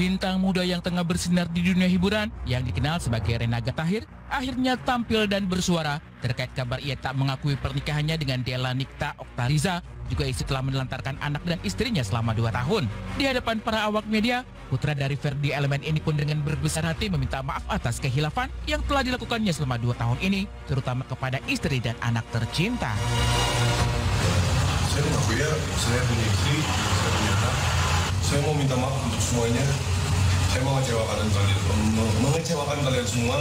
Bintang muda yang tengah bersinar di dunia hiburan yang dikenal sebagai Renaga Tahir akhirnya tampil dan bersuara terkait kabar ia tak mengakui pernikahannya dengan Della Nikta Oktariza, juga istri telah menelantarkan anak dan istrinya selama 2 tahun. Di hadapan para awak media, putra dari Ferdi Elemen ini pun dengan berbesar hati meminta maaf atas kehilafan yang telah dilakukannya selama 2 tahun ini, terutama kepada istri dan anak tercinta. Saya mengakui ya, saya punya istri, saya punya anak. Saya mau minta maaf untuk semuanya. Saya mengecewakan kalian semua.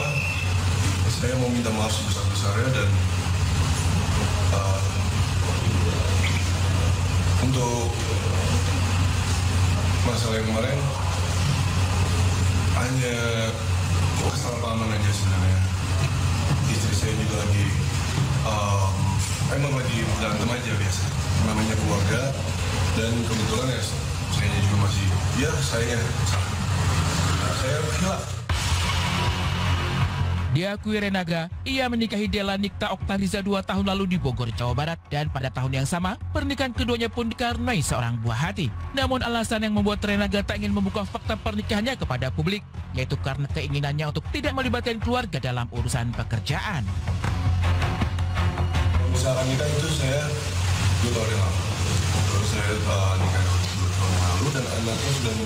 Saya mau minta maaf sebesar-besarnya dan untuk masalah yang kemarin hanya kesalahpahaman aja sebenarnya. Istri saya juga lagi emang lagi berantem aja biasa. Namanya keluarga dan kebetulan ya saya juga masih saya hilaf. Diakui Renaga, ia menikahi Della Nikta Oktariza 2 tahun lalu di Bogor, Jawa Barat, dan pada tahun yang sama, pernikahan keduanya pun dikarnai seorang buah hati. Namun alasan yang membuat Renaga tak ingin membuka fakta pernikahannya kepada publik, yaitu karena keinginannya untuk tidak melibatkan keluarga dalam urusan pekerjaan. Misalkan nikah itu saya 2 tahun yang lalu. Terus saya nikah 2 tahun yang lalu dan anaknya sudah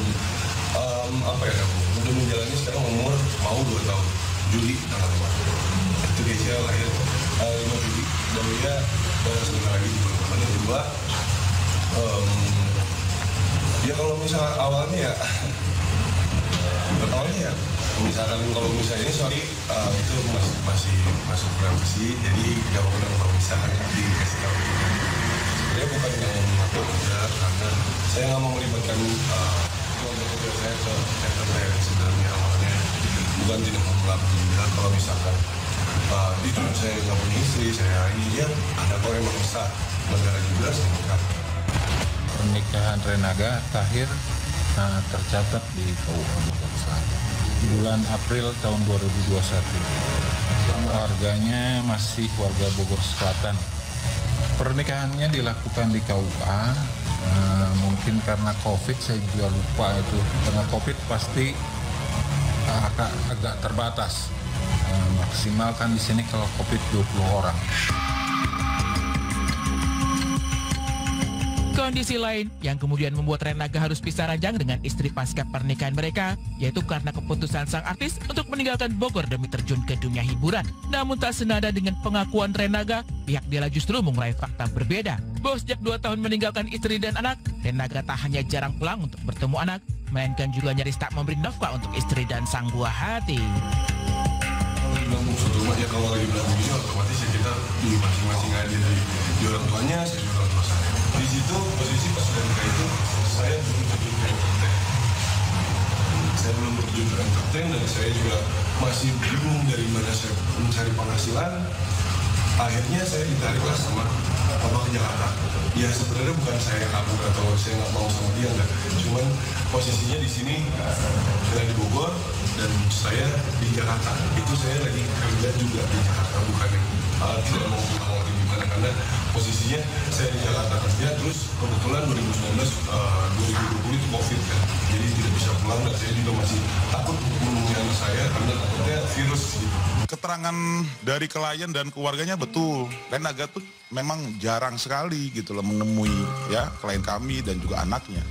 udah menjalani sekarang umur mau 2 tahun. Juli tanggal 5. Itu dia lahir 5 Juli. Dan dia sebentar lagi di bulan kedua. Ya kalau misalnya awalnya misalkan kalau misalnya ini itu masih masuk privasi, jadi gak pernah kalau misalkan dikasih tahu. Sebenarnya bukan yang mengatur kerja karena saya nggak mau melibatkan keluarga kerja saya ke sektor saya yang sebenarnya awalnya bukan tidak mau melakukan juga kalau misalkan itu saya nggak punya istri, saya ini ya ada kok yang bisa negara juga saya nikah. Pernikahan Renaga Tahir tercatat di KUA Bogor Selatan bulan April tahun 2021. Warganya masih warga Bogor Selatan. Pernikahannya dilakukan di KUA. Mungkin karena COVID, saya juga lupa itu. Karena COVID pasti agak terbatas. Maksimal kan di sini kalau COVID 20 orang. Kondisi lain yang kemudian membuat Renaga harus pisah ranjang dengan istri pasca pernikahan mereka, yaitu karena keputusan sang artis untuk meninggalkan Bogor demi terjun ke dunia hiburan. Namun tak senada dengan pengakuan Renaga, pihak Della justru mengurai fakta berbeda. Bahwa sejak 2 tahun meninggalkan istri dan anak, Renaga tak hanya jarang pulang untuk bertemu anak, melainkan juga nyaris tak memberi nafkah untuk istri dan sang buah hati. Kalau lagi bilang begini otomatis ya kita di masing-masing aja di orang tuanya, saya juga orang tua saya. Di situ posisi pas sudah nikah itu saya belum terjun ke entertain. Saya belum terjun ke entertain dan saya juga masih bingung dari mana saya mencari penghasilan. Akhirnya saya ditariklah sama Bapak ke Jakarta. Ya sebenarnya bukan saya kabur atau saya nggak mau sama dia, enggak. Cuman posisinya di sini saya di Bogor dan saya di Jakarta. Itu saya lagi kerja juga di Jakarta, bukan yang tidak mau pulang atau gimana, karena posisinya saya di Jakarta kerja, terus kebetulan 2019 2020 itu COVID kan, jadi tidak bisa pulang dan saya juga masih takut menemui anak saya karena takutnya virus gitu. Keterangan dari klien dan keluarganya betul, Renaga tuh memang jarang sekali gitu loh menemui ya klien kami dan juga anaknya.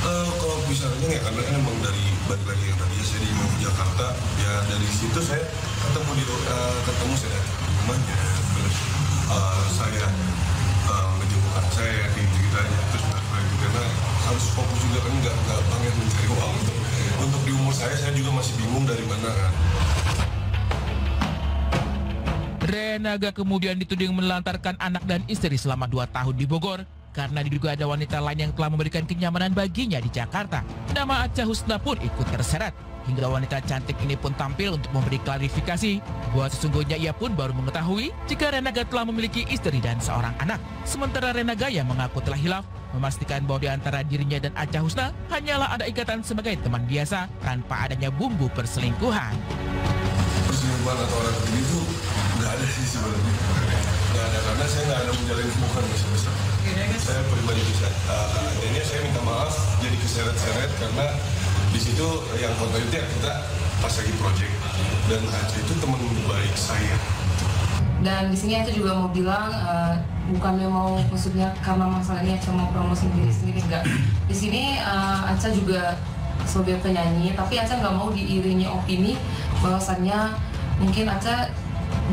Kalau misalnya ya karena kan emang dari balik lagi yang tadi saya di Jakarta, ya dari situ saya ketemu saya di rumahnya, terus saya ngejenguk anak saya kayak gitu aja, terus balik karena harus fokus juga kan nggak banget mencari uang untuk di umur saya juga masih bingung dari mana kan. Renaga kemudian dituding menelantarkan anak dan istri selama 2 tahun di Bogor karena diduga ada wanita lain yang telah memberikan kenyamanan baginya di Jakarta. Nama Acha Husna pun ikut terseret. Hingga wanita cantik ini pun tampil untuk memberi klarifikasi bahwa sesungguhnya ia pun baru mengetahui jika Renaga telah memiliki istri dan seorang anak. Sementara Renaga yang mengaku telah hilaf memastikan bahwa di antara dirinya dan Acha Husna hanyalah ada ikatan sebagai teman biasa tanpa adanya bumbu perselingkuhan. Perselingkuhan atau orang begini itu nggak ada sih sebenarnya. Nggak ada, karena saya nggak ada menjalin hubungan besar-besar. Saya pribadi bisa. Adanya saya minta maaf jadi keseret-seret karena Di situ yang foto itu ya kita pas lagi project, dan Aca itu teman baik saya. Dan di sini Aca juga mau bilang bukannya mau maksudnya karena masalah ini Aca mau promosi diri sendiri, enggak. Di sini Aca juga sebagai penyanyi, tapi Aca nggak mau diiringi opini bahwasannya mungkin Aca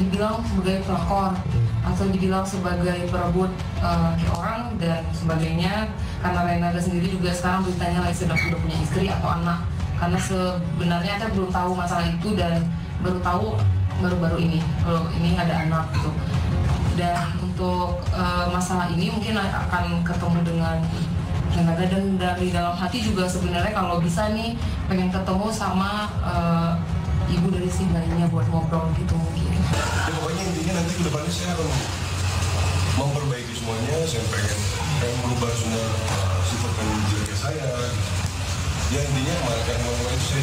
dibilang sebagai pelakor atau dibilang sebagai perebut orang dan sebagainya, karena Renaga sendiri juga sekarang beritanya lagi sudah punya istri atau anak, karena sebenarnya Aca belum tahu masalah itu dan baru tahu baru-baru ini kalau ini ada anak gitu. Dan untuk masalah ini mungkin akan ketemu dengan Renaga, dan dari dalam hati juga sebenarnya kalau bisa nih pengen ketemu sama ibu dari si bayinya buat ngobrol gitu mungkin. Ya pokoknya intinya nanti ke depannya saya akan memperbaiki semuanya. Saya pengen merubah semua sifat dan jeleknya saya. Ya intinya yang mau itu saya